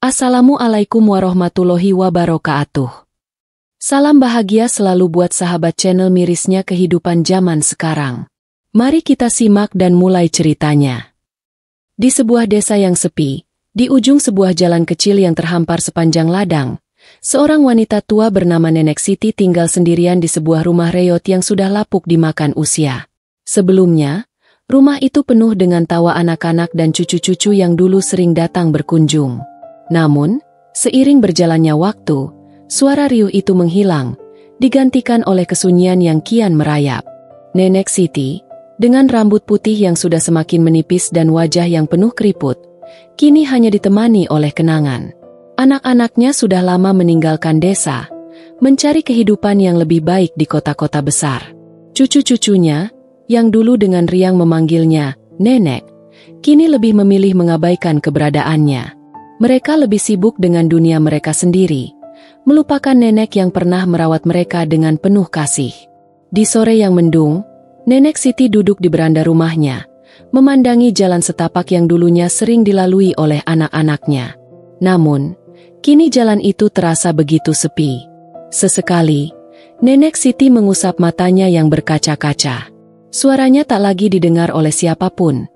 Assalamualaikum warahmatullahi wabarakatuh. Salam bahagia selalu buat sahabat channel mirisnya kehidupan zaman sekarang. Mari kita simak dan mulai ceritanya. Di sebuah desa yang sepi, di ujung sebuah jalan kecil yang terhampar sepanjang ladang, seorang wanita tua bernama Nenek Siti tinggal sendirian di sebuah rumah reot yang sudah lapuk dimakan usia. Sebelumnya, rumah itu penuh dengan tawa anak-anak dan cucu-cucu yang dulu sering datang berkunjung. Namun, seiring berjalannya waktu, suara riuh itu menghilang, digantikan oleh kesunyian yang kian merayap. Nenek Siti, dengan rambut putih yang sudah semakin menipis dan wajah yang penuh keriput, kini hanya ditemani oleh kenangan. Anak-anaknya sudah lama meninggalkan desa, mencari kehidupan yang lebih baik di kota-kota besar. Cucu-cucunya, yang dulu dengan riang memanggilnya Nenek, kini lebih memilih mengabaikan keberadaannya. Mereka lebih sibuk dengan dunia mereka sendiri, melupakan nenek yang pernah merawat mereka dengan penuh kasih. Di sore yang mendung, Nenek Siti duduk di beranda rumahnya, memandangi jalan setapak yang dulunya sering dilalui oleh anak-anaknya. Namun, kini jalan itu terasa begitu sepi. Sesekali, Nenek Siti mengusap matanya yang berkaca-kaca. Suaranya tak lagi didengar oleh siapapun,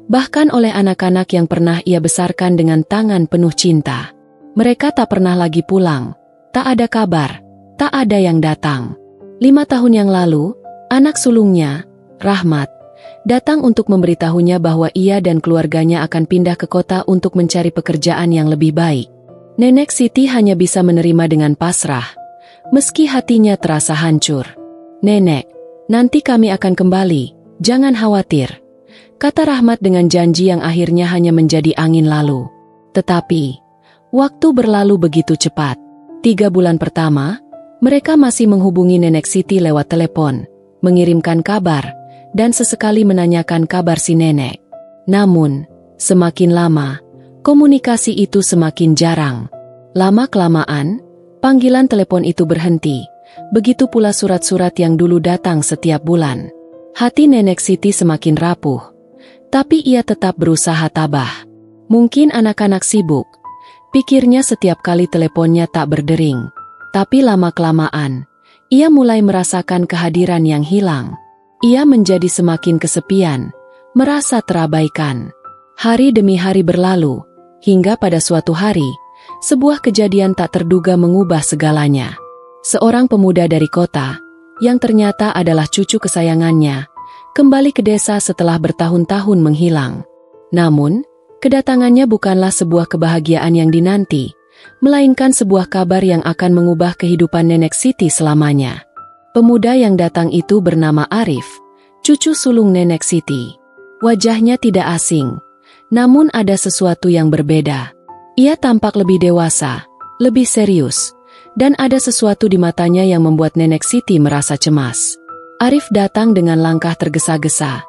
bahkan oleh anak-anak yang pernah ia besarkan dengan tangan penuh cinta. Mereka tak pernah lagi pulang, tak ada kabar, tak ada yang datang. 5 tahun yang lalu, anak sulungnya, Rahmat, datang untuk memberitahunya bahwa ia dan keluarganya akan pindah ke kota untuk mencari pekerjaan yang lebih baik. Nenek Siti hanya bisa menerima dengan pasrah, meski hatinya terasa hancur. "Nenek, nanti kami akan kembali, jangan khawatir," kata Rahmat dengan janji yang akhirnya hanya menjadi angin lalu. Tetapi, waktu berlalu begitu cepat. 3 bulan pertama, mereka masih menghubungi Nenek Siti lewat telepon, mengirimkan kabar, dan sesekali menanyakan kabar si nenek. Namun, semakin lama, komunikasi itu semakin jarang. Lama-kelamaan, panggilan telepon itu berhenti, begitu pula surat-surat yang dulu datang setiap bulan. Hati Nenek Siti semakin rapuh, tapi ia tetap berusaha tabah. Mungkin anak-anak sibuk, pikirnya setiap kali teleponnya tak berdering. Tapi lama-kelamaan, ia mulai merasakan kehadiran yang hilang. Ia menjadi semakin kesepian, merasa terabaikan. Hari demi hari berlalu, hingga pada suatu hari, sebuah kejadian tak terduga mengubah segalanya. Seorang pemuda dari kota, yang ternyata adalah cucu kesayangannya, kembali ke desa setelah bertahun-tahun menghilang. Namun, kedatangannya bukanlah sebuah kebahagiaan yang dinanti, melainkan sebuah kabar yang akan mengubah kehidupan Nenek Siti selamanya. Pemuda yang datang itu bernama Arif, cucu sulung Nenek Siti. Wajahnya tidak asing, namun ada sesuatu yang berbeda. Ia tampak lebih dewasa, lebih serius, dan ada sesuatu di matanya yang membuat Nenek Siti merasa cemas. Arif datang dengan langkah tergesa-gesa,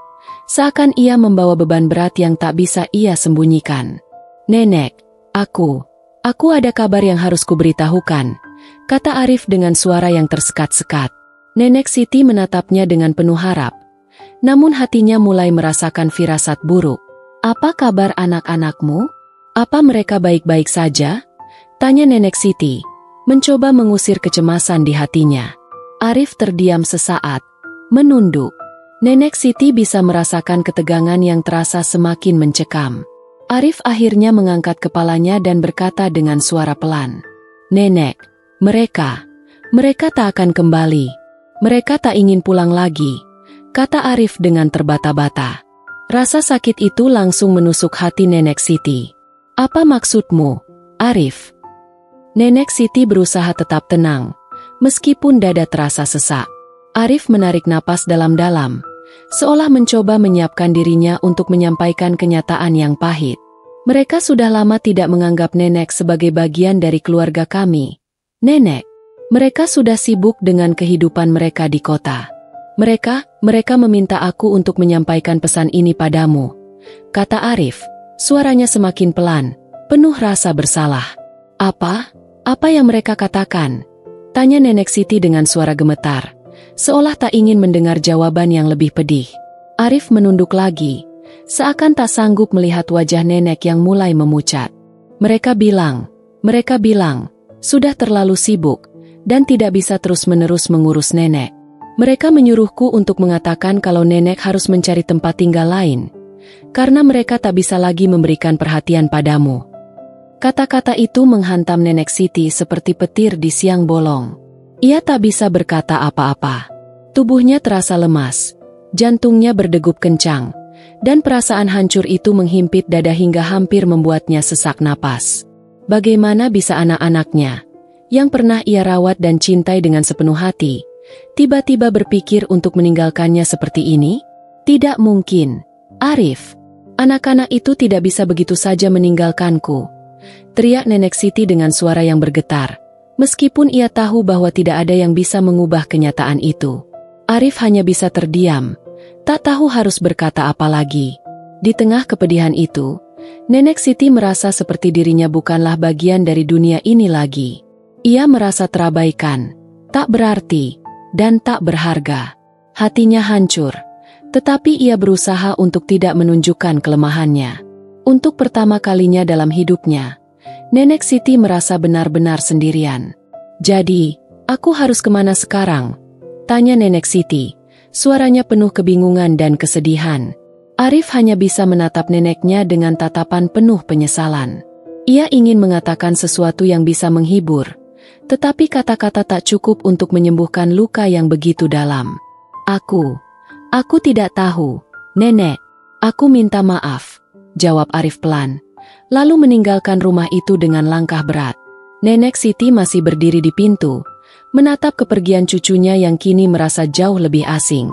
seakan ia membawa beban berat yang tak bisa ia sembunyikan. "Nenek, aku ada kabar yang harus kuberitahukan," kata Arif dengan suara yang tersekat-sekat. Nenek Siti menatapnya dengan penuh harap, namun hatinya mulai merasakan firasat buruk. "Apa kabar anak-anakmu? Apa mereka baik-baik saja?" tanya Nenek Siti, mencoba mengusir kecemasan di hatinya. Arif terdiam sesaat, menunduk. Nenek Siti bisa merasakan ketegangan yang terasa semakin mencekam. Arif akhirnya mengangkat kepalanya dan berkata dengan suara pelan, "Nenek, mereka tak akan kembali. Mereka tak ingin pulang lagi," kata Arif dengan terbata-bata. Rasa sakit itu langsung menusuk hati Nenek Siti. "Apa maksudmu, Arif?" Nenek Siti berusaha tetap tenang, meskipun dada terasa sesak. Arif menarik napas dalam-dalam, seolah mencoba menyiapkan dirinya untuk menyampaikan kenyataan yang pahit. "Mereka sudah lama tidak menganggap nenek sebagai bagian dari keluarga kami. Nenek, mereka sudah sibuk dengan kehidupan mereka di kota. Mereka meminta aku untuk menyampaikan pesan ini padamu," kata Arif, suaranya semakin pelan, penuh rasa bersalah. Apa yang mereka katakan?" tanya Nenek Siti dengan suara gemetar, seolah tak ingin mendengar jawaban yang lebih pedih. Arif menunduk lagi, seakan tak sanggup melihat wajah nenek yang mulai memucat. Mereka bilang, sudah terlalu sibuk, dan tidak bisa terus-menerus mengurus nenek. Mereka menyuruhku untuk mengatakan kalau nenek harus mencari tempat tinggal lain, karena mereka tak bisa lagi memberikan perhatian padamu. Kata-kata itu menghantam Nenek Siti seperti petir di siang bolong. Ia tak bisa berkata apa-apa. Tubuhnya terasa lemas, jantungnya berdegup kencang, dan perasaan hancur itu menghimpit dada hingga hampir membuatnya sesak napas. Bagaimana bisa anak-anaknya, yang pernah ia rawat dan cintai dengan sepenuh hati, tiba-tiba berpikir untuk meninggalkannya seperti ini? Tidak mungkin, Arif. Anak-anak itu tidak bisa begitu saja meninggalkanku, teriak Nenek Siti dengan suara yang bergetar, meskipun ia tahu bahwa tidak ada yang bisa mengubah kenyataan itu. Arif hanya bisa terdiam, tak tahu harus berkata apa lagi. Di tengah kepedihan itu, Nenek Siti merasa seperti dirinya bukanlah bagian dari dunia ini lagi. Ia merasa terabaikan, tak berarti, dan tak berharga. Hatinya hancur, tetapi ia berusaha untuk tidak menunjukkan kelemahannya. Untuk pertama kalinya dalam hidupnya, Nenek Siti merasa benar-benar sendirian. Jadi, aku harus kemana sekarang? Tanya Nenek Siti, suaranya penuh kebingungan dan kesedihan. Arif hanya bisa menatap neneknya dengan tatapan penuh penyesalan. Ia ingin mengatakan sesuatu yang bisa menghibur, tetapi kata-kata tak cukup untuk menyembuhkan luka yang begitu dalam. Aku tidak tahu, Nenek. Aku minta maaf, jawab Arif pelan, lalu meninggalkan rumah itu dengan langkah berat. Nenek Siti masih berdiri di pintu, menatap kepergian cucunya yang kini merasa jauh lebih asing.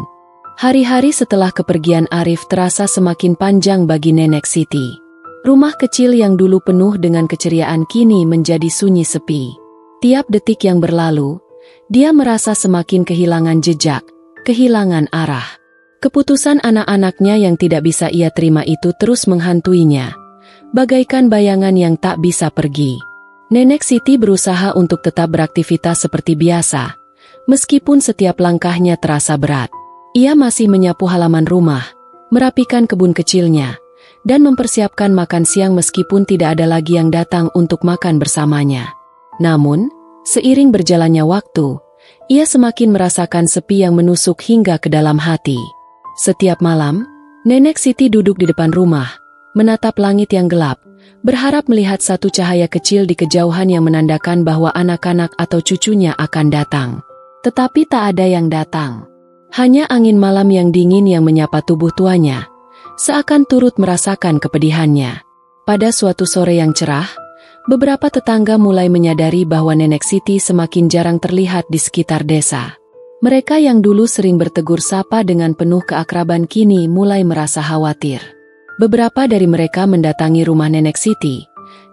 Hari-hari setelah kepergian Arif terasa semakin panjang bagi Nenek Siti. Rumah kecil yang dulu penuh dengan keceriaan kini menjadi sunyi sepi. Tiap detik yang berlalu, dia merasa semakin kehilangan jejak, kehilangan arah. Keputusan anak-anaknya yang tidak bisa ia terima itu terus menghantuinya, bagaikan bayangan yang tak bisa pergi. Nenek Siti berusaha untuk tetap beraktivitas seperti biasa, meskipun setiap langkahnya terasa berat. Ia masih menyapu halaman rumah, merapikan kebun kecilnya, dan mempersiapkan makan siang meskipun tidak ada lagi yang datang untuk makan bersamanya. Namun, seiring berjalannya waktu, ia semakin merasakan sepi yang menusuk hingga ke dalam hati. Setiap malam, Nenek Siti duduk di depan rumah, menatap langit yang gelap, berharap melihat satu cahaya kecil di kejauhan yang menandakan bahwa anak-anak atau cucunya akan datang. Tetapi tak ada yang datang. Hanya angin malam yang dingin yang menyapa tubuh tuanya, seakan turut merasakan kepedihannya. Pada suatu sore yang cerah, beberapa tetangga mulai menyadari bahwa Nenek Siti semakin jarang terlihat di sekitar desa. Mereka yang dulu sering bertegur sapa dengan penuh keakraban kini mulai merasa khawatir. Beberapa dari mereka mendatangi rumah Nenek Siti,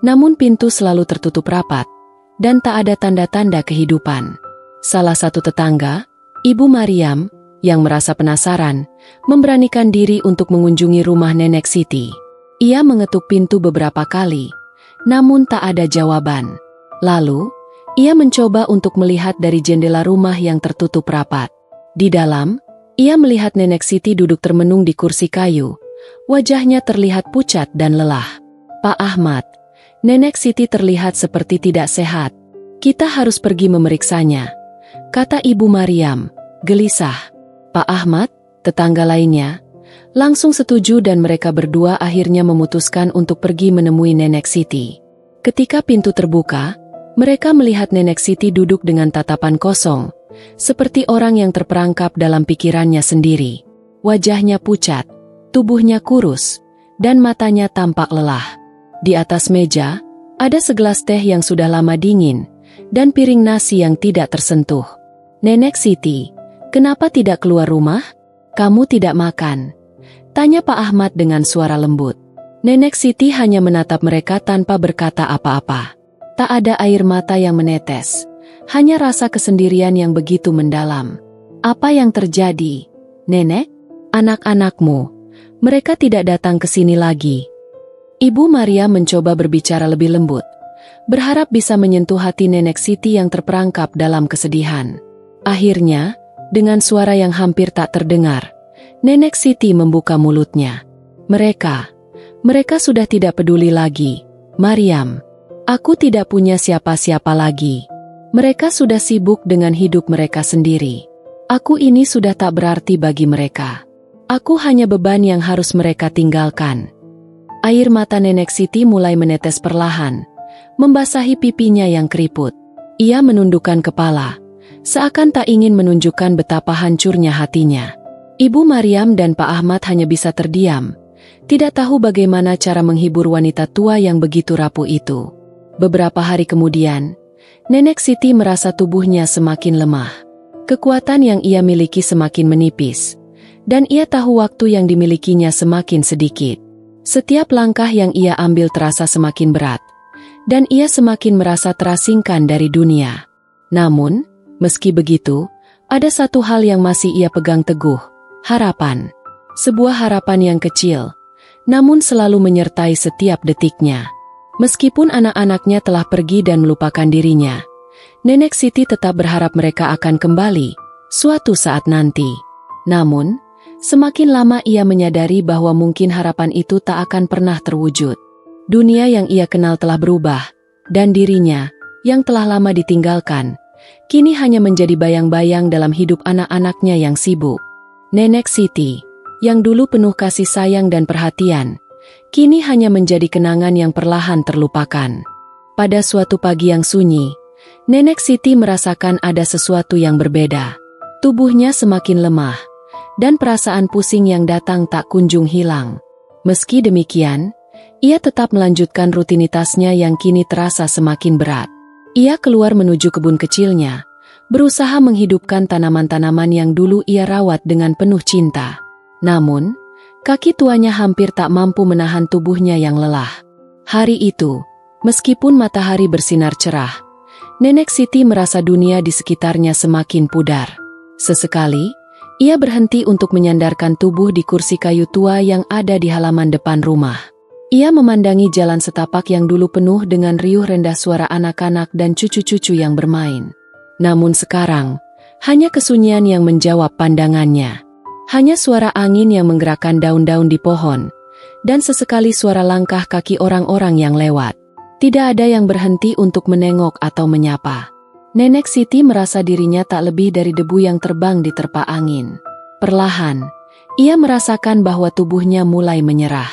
namun pintu selalu tertutup rapat, dan tak ada tanda-tanda kehidupan. Salah satu tetangga, Ibu Mariam, yang merasa penasaran, memberanikan diri untuk mengunjungi rumah Nenek Siti. Ia mengetuk pintu beberapa kali, namun tak ada jawaban. Lalu, ia mencoba untuk melihat dari jendela rumah yang tertutup rapat. Di dalam, ia melihat Nenek Siti duduk termenung di kursi kayu. Wajahnya terlihat pucat dan lelah. Pak Ahmad, Nenek Siti terlihat seperti tidak sehat. Kita harus pergi memeriksanya, kata Ibu Mariam, gelisah. Pak Ahmad, tetangga lainnya, langsung setuju dan mereka berdua akhirnya memutuskan untuk pergi menemui Nenek Siti. Ketika pintu terbuka, mereka melihat Nenek Siti duduk dengan tatapan kosong, seperti orang yang terperangkap dalam pikirannya sendiri. Wajahnya pucat, tubuhnya kurus, dan matanya tampak lelah. Di atas meja, ada segelas teh yang sudah lama dingin, dan piring nasi yang tidak tersentuh. Nenek Siti, kenapa tidak keluar rumah? Kamu tidak makan? Tanya Pak Ahmad dengan suara lembut. Nenek Siti hanya menatap mereka tanpa berkata apa-apa. Tak ada air mata yang menetes, hanya rasa kesendirian yang begitu mendalam. Apa yang terjadi, Nenek? Anak-anakmu, mereka tidak datang ke sini lagi. Ibu Maria mencoba berbicara lebih lembut, berharap bisa menyentuh hati Nenek Siti yang terperangkap dalam kesedihan. Akhirnya, dengan suara yang hampir tak terdengar, Nenek Siti membuka mulutnya. Mereka sudah tidak peduli lagi, Mariam, aku tidak punya siapa-siapa lagi. Mereka sudah sibuk dengan hidup mereka sendiri. Aku ini sudah tak berarti bagi mereka. Aku hanya beban yang harus mereka tinggalkan. Air mata Nenek Siti mulai menetes perlahan, membasahi pipinya yang keriput. Ia menundukkan kepala, seakan tak ingin menunjukkan betapa hancurnya hatinya. Ibu Mariam dan Pak Ahmad hanya bisa terdiam, tidak tahu bagaimana cara menghibur wanita tua yang begitu rapuh itu. Beberapa hari kemudian, Nenek Siti merasa tubuhnya semakin lemah. Kekuatan yang ia miliki semakin menipis, dan ia tahu waktu yang dimilikinya semakin sedikit. Setiap langkah yang ia ambil terasa semakin berat, dan ia semakin merasa terasingkan dari dunia. Namun, meski begitu, ada satu hal yang masih ia pegang teguh, harapan. Sebuah harapan yang kecil, namun selalu menyertai setiap detiknya. Meskipun anak-anaknya telah pergi dan melupakan dirinya, Nenek Siti tetap berharap mereka akan kembali suatu saat nanti. Namun, semakin lama ia menyadari bahwa mungkin harapan itu tak akan pernah terwujud. Dunia yang ia kenal telah berubah, dan dirinya, yang telah lama ditinggalkan, kini hanya menjadi bayang-bayang dalam hidup anak-anaknya yang sibuk. Nenek Siti, yang dulu penuh kasih sayang dan perhatian, kini hanya menjadi kenangan yang perlahan terlupakan. Pada suatu pagi yang sunyi, Nenek Siti merasakan ada sesuatu yang berbeda. Tubuhnya semakin lemah, dan perasaan pusing yang datang tak kunjung hilang. Meski demikian, ia tetap melanjutkan rutinitasnya yang kini terasa semakin berat. Ia keluar menuju kebun kecilnya, berusaha menghidupkan tanaman-tanaman yang dulu ia rawat dengan penuh cinta. Namun, kaki tuanya hampir tak mampu menahan tubuhnya yang lelah. Hari itu, meskipun matahari bersinar cerah, Nenek Siti merasa dunia di sekitarnya semakin pudar. Sesekali, ia berhenti untuk menyandarkan tubuh di kursi kayu tua yang ada di halaman depan rumah. Ia memandangi jalan setapak yang dulu penuh dengan riuh rendah suara anak-anak dan cucu-cucu yang bermain. Namun sekarang, hanya kesunyian yang menjawab pandangannya. Hanya suara angin yang menggerakkan daun-daun di pohon, dan sesekali suara langkah kaki orang-orang yang lewat. Tidak ada yang berhenti untuk menengok atau menyapa. Nenek Siti merasa dirinya tak lebih dari debu yang terbang di terpa angin. Perlahan, ia merasakan bahwa tubuhnya mulai menyerah.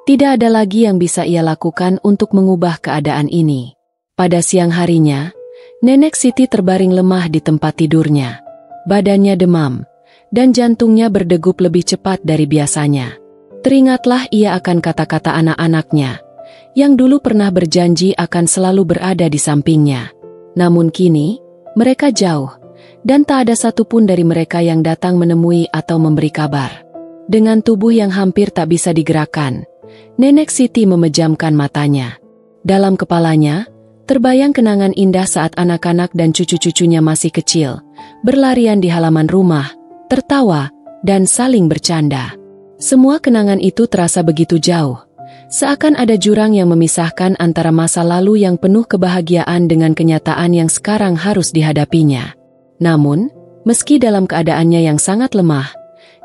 Tidak ada lagi yang bisa ia lakukan untuk mengubah keadaan ini. Pada siang harinya, Nenek Siti terbaring lemah di tempat tidurnya. Badannya demam, dan jantungnya berdegup lebih cepat dari biasanya. Teringatlah ia akan kata-kata anak-anaknya, yang dulu pernah berjanji akan selalu berada di sampingnya. Namun kini, mereka jauh, dan tak ada satupun dari mereka yang datang menemui atau memberi kabar. Dengan tubuh yang hampir tak bisa digerakkan, Nenek Siti memejamkan matanya. Dalam kepalanya, terbayang kenangan indah saat anak-anak dan cucu-cucunya masih kecil, berlarian di halaman rumah, tertawa, dan saling bercanda. Semua kenangan itu terasa begitu jauh, seakan ada jurang yang memisahkan antara masa lalu yang penuh kebahagiaan dengan kenyataan yang sekarang harus dihadapinya. Namun, meski dalam keadaannya yang sangat lemah,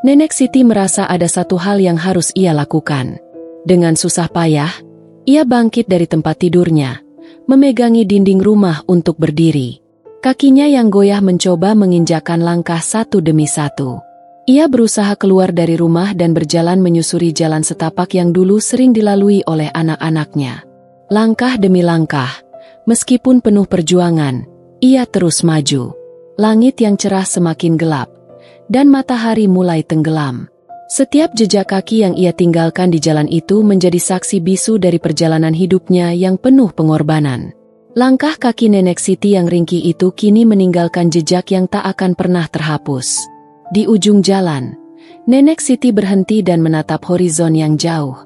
Nenek Siti merasa ada satu hal yang harus ia lakukan. Dengan susah payah, ia bangkit dari tempat tidurnya, memegangi dinding rumah untuk berdiri. Kakinya yang goyah mencoba menginjakkan langkah satu demi satu. Ia berusaha keluar dari rumah dan berjalan menyusuri jalan setapak yang dulu sering dilalui oleh anak-anaknya. Langkah demi langkah, meskipun penuh perjuangan, ia terus maju. Langit yang cerah semakin gelap, dan matahari mulai tenggelam. Setiap jejak kaki yang ia tinggalkan di jalan itu menjadi saksi bisu dari perjalanan hidupnya yang penuh pengorbanan. Langkah kaki Nenek Siti yang ringkih itu kini meninggalkan jejak yang tak akan pernah terhapus. Di ujung jalan, Nenek Siti berhenti dan menatap horizon yang jauh.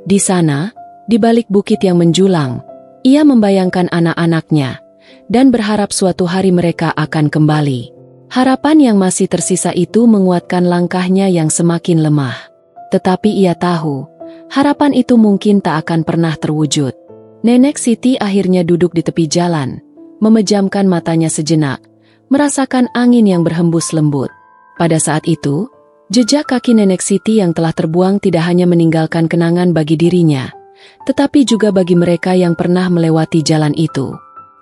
Di sana, di balik bukit yang menjulang, ia membayangkan anak-anaknya, dan berharap suatu hari mereka akan kembali. Harapan yang masih tersisa itu menguatkan langkahnya yang semakin lemah. Tetapi ia tahu, harapan itu mungkin tak akan pernah terwujud. Nenek Siti akhirnya duduk di tepi jalan, memejamkan matanya sejenak, merasakan angin yang berhembus lembut. Pada saat itu, jejak kaki Nenek Siti yang telah terbuang tidak hanya meninggalkan kenangan bagi dirinya, tetapi juga bagi mereka yang pernah melewati jalan itu.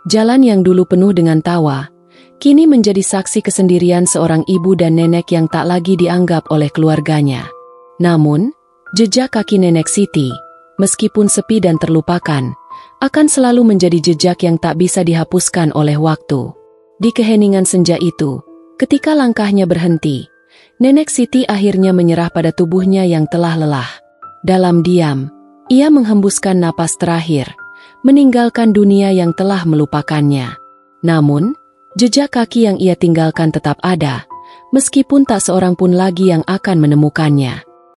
Jalan yang dulu penuh dengan tawa, kini menjadi saksi kesendirian seorang ibu dan nenek yang tak lagi dianggap oleh keluarganya. Namun, jejak kaki Nenek Siti, meskipun sepi dan terlupakan, akan selalu menjadi jejak yang tak bisa dihapuskan oleh waktu. Di keheningan senja itu, ketika langkahnya berhenti, Nenek Siti akhirnya menyerah pada tubuhnya yang telah lelah. Dalam diam, ia menghembuskan napas terakhir, meninggalkan dunia yang telah melupakannya. Namun, jejak kaki yang ia tinggalkan tetap ada, meskipun tak seorang pun lagi yang akan menemukannya.